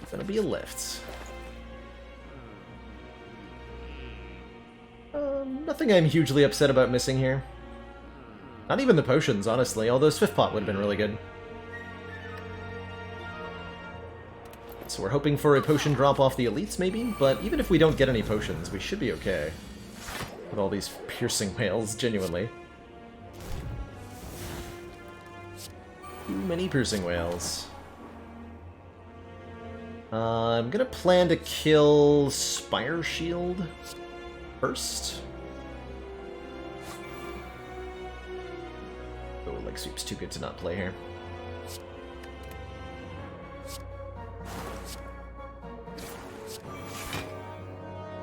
It's gonna be a lift. Nothing I'm hugely upset about missing here. Not even the potions, honestly, although Swift Pot would have been really good. So we're hoping for a potion drop off the elites, maybe? But even if we don't get any potions, we should be okay. With all these piercing whales, genuinely. Too many piercing whales. I'm gonna plan to kill Spire Shield first. Oh, leg sweep's too good to not play here.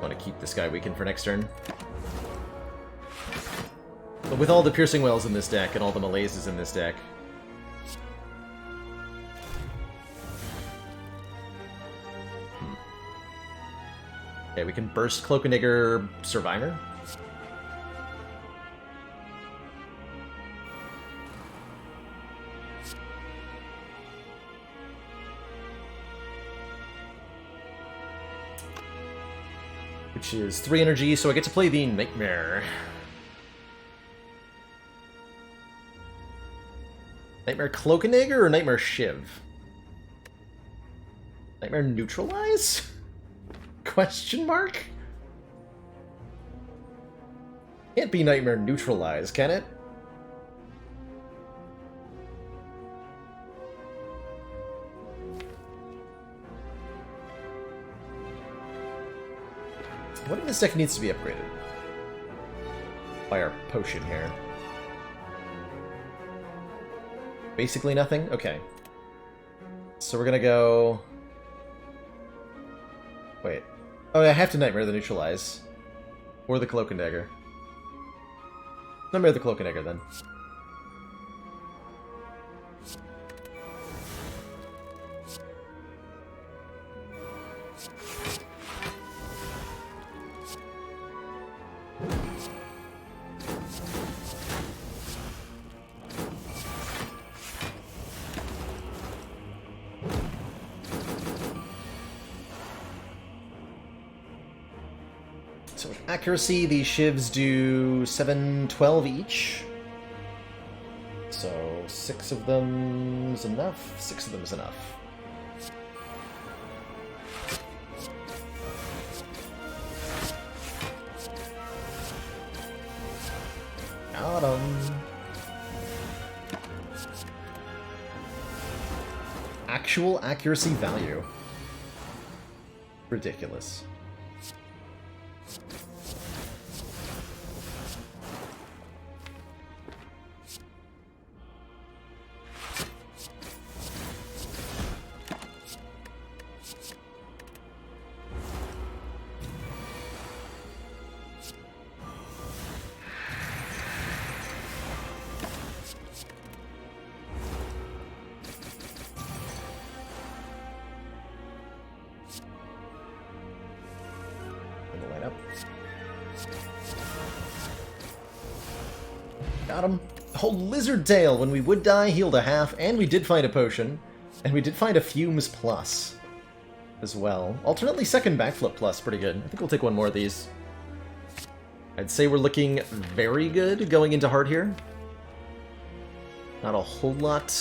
Want to keep this guy weakened for next turn. But with all the piercing whales in this deck and all the malaises in this deck, okay, we can burst Cloak and Dagger Survivor. Which is 3 energy, so I get to play the Nightmare. Nightmare Cloak and Dagger or Nightmare Shiv? Nightmare Neutralize? Question mark? Can't be Nightmare Neutralize, can it? What in this deck needs to be upgraded? By our potion here. Basically nothing? Okay. So we're gonna go... Wait. Oh, I have to Nightmare the Neutralize. Or the Cloak and Dagger. Nightmare the Cloak and Dagger, then. So with accuracy, these shivs do 7, 12 each. So 6 of them is enough. 6 of them is enough. Got 'em. Actual accuracy value. Ridiculous. Got him. Oh, Lizard Tail! When we would die, healed a half, and we did find a potion. And we did find a Fumes Plus as well. Alternately, second Backflip Plus, pretty good. I think we'll take one more of these. I'd say we're looking very good going into hard here. Not a whole lot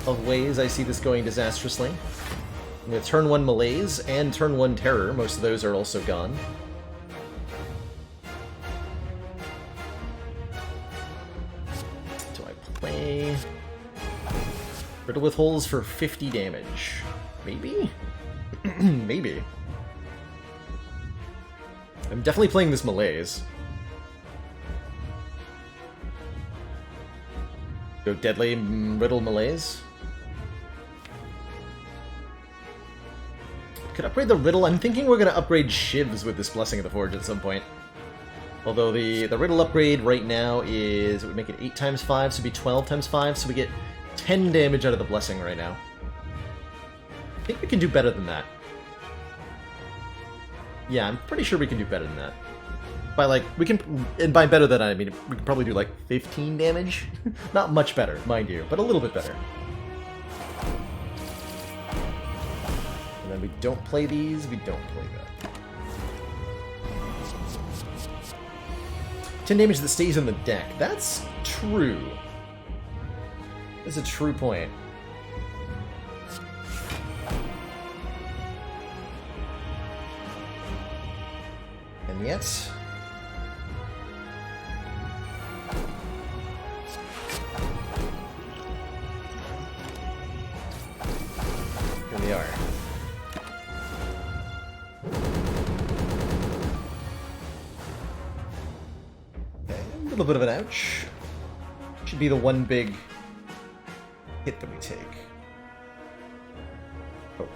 of ways I see this going disastrously. With turn 1 Malaise and turn 1 Terror, most of those are also gone. Riddle with holes for 50 damage. Maybe? Maybe. I'm definitely playing this malaise. Go Deadly Riddle Malaise. Could upgrade the Riddle. I'm thinking we're going to upgrade Shivs with this Blessing of the Forge at some point. Although the Riddle upgrade right now is, it would make it 8 times 5, so it'd be 12 times 5, so we get 10 damage out of the Blessing right now. I think we can do better than that. Yeah, I'm pretty sure we can do better than that. By like, we can, and by better than I mean, we can probably do like 15 damage. Not much better, mind you, but a little bit better. And then we don't play these, we don't play that. 10 damage that stays in the deck. That's true. That's a true point. And yet... here we are. Okay, a little bit of an ouch. Should be the one big hit that we take. Hope.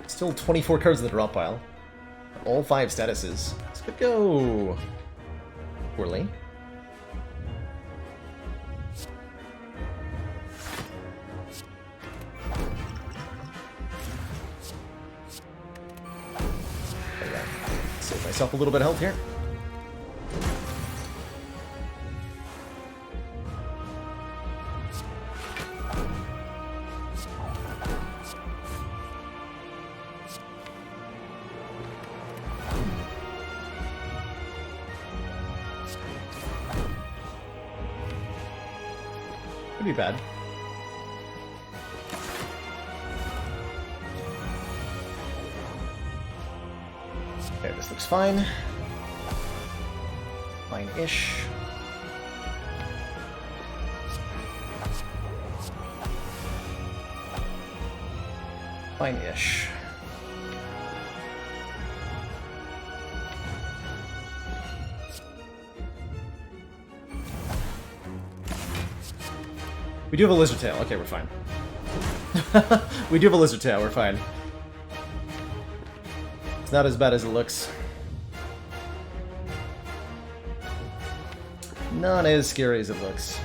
Still 24 cards in the drop pile. All 5 statuses. This could go poorly. There we go. Save myself a little bit of health here. Could be bad. Okay, this looks fine. Fine-ish. Fine-ish. We do have a lizard tail. Okay, we're fine. We do have a lizard tail. We're fine. It's not as bad as it looks. Not as scary as it looks.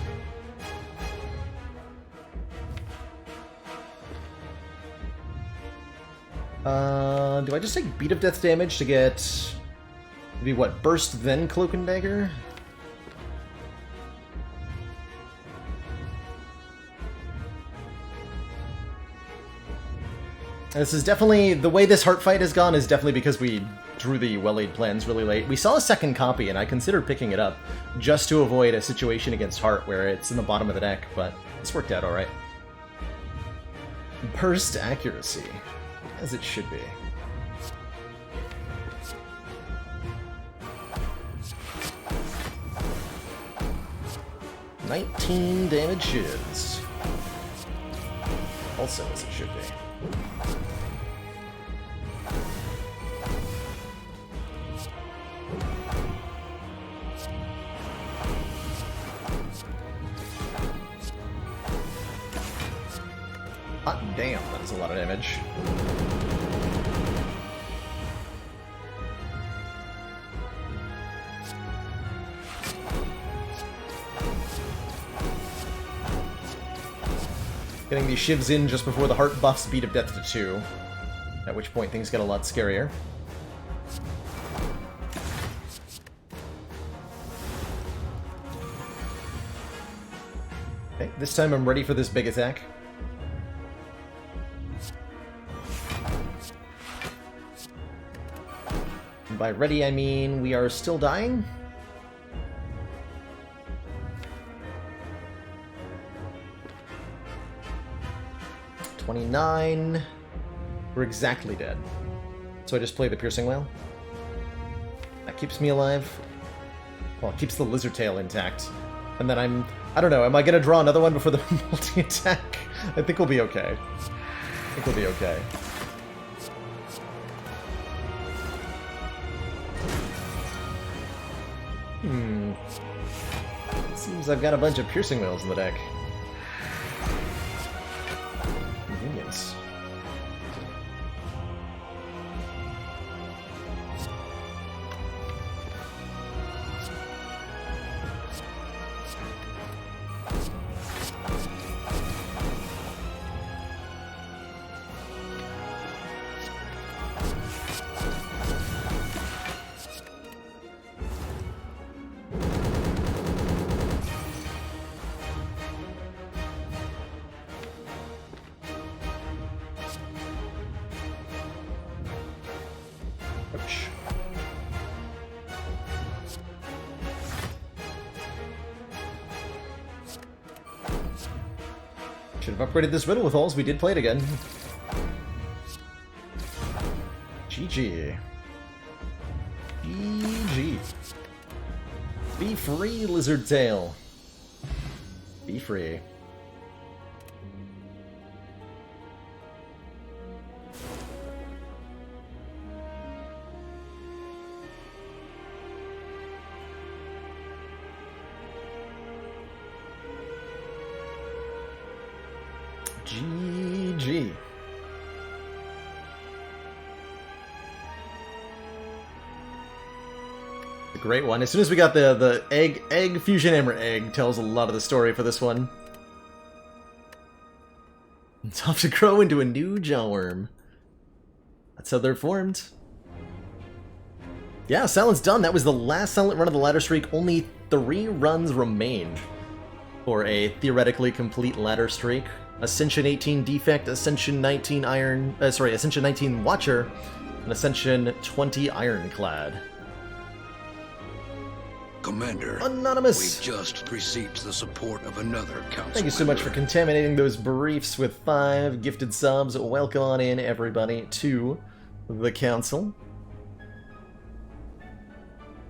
Do I just take Beat of Death damage to get... maybe what, Burst then Cloak and Dagger? This is definitely... the way this heart fight has gone is definitely because we drew the well-laid plans really late. We saw a second copy, and I considered picking it up just to avoid a situation against Heart where it's in the bottom of the deck, but this worked out alright. Burst accuracy, as it should be. $19 damage shields. Also as it should be. Hot damn, that is a lot of damage. Getting these shivs in just before the heart buffs Beat of Death to 2, at which point things get a lot scarier. Okay, this time I'm ready for this big attack. And by ready, I mean we are still dying. $29. We're exactly dead. So I just play the Piercing Wail. That keeps me alive. Well, it keeps the Lizard Tail intact. And then I don't know, am I gonna draw another one before the multi-attack I think we'll be okay. I think we'll be okay. Seems I've got a bunch of piercing whales in the deck. Convenience. Should have upgraded this riddle with holes. We did play it again. GG. GG. Be free, Lizard Tail. Be free. GG. A great one. As soon as we got the egg fusion hammer egg tells a lot of the story for this one. It's off to grow into a new jawworm. That's how they're formed. Yeah, Silent's done. That was the last Silent run of the ladder streak. Only 3 runs remained for a theoretically complete ladder streak. Ascension 18 Defect, Ascension 19 Ascension 19 Watcher, and Ascension 20 Ironclad. Commander, Anonymous! we just received the support of another council. Thank you so much for contaminating those briefs with 5 gifted subs. Welcome on in, everybody, to the council.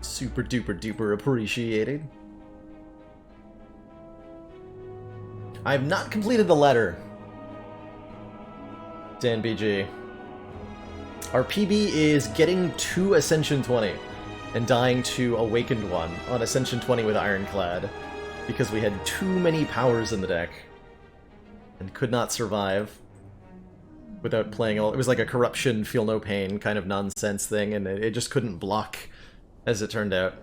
Super duper duper appreciated. I have not completed the letter, Dan BG. Our PB is getting to Ascension 20 and dying to Awakened One on Ascension 20 with Ironclad because we had too many powers in the deck and could not survive without playing all. It was like a corruption, feel no pain kind of nonsense thing, and it just couldn't block, as it turned out.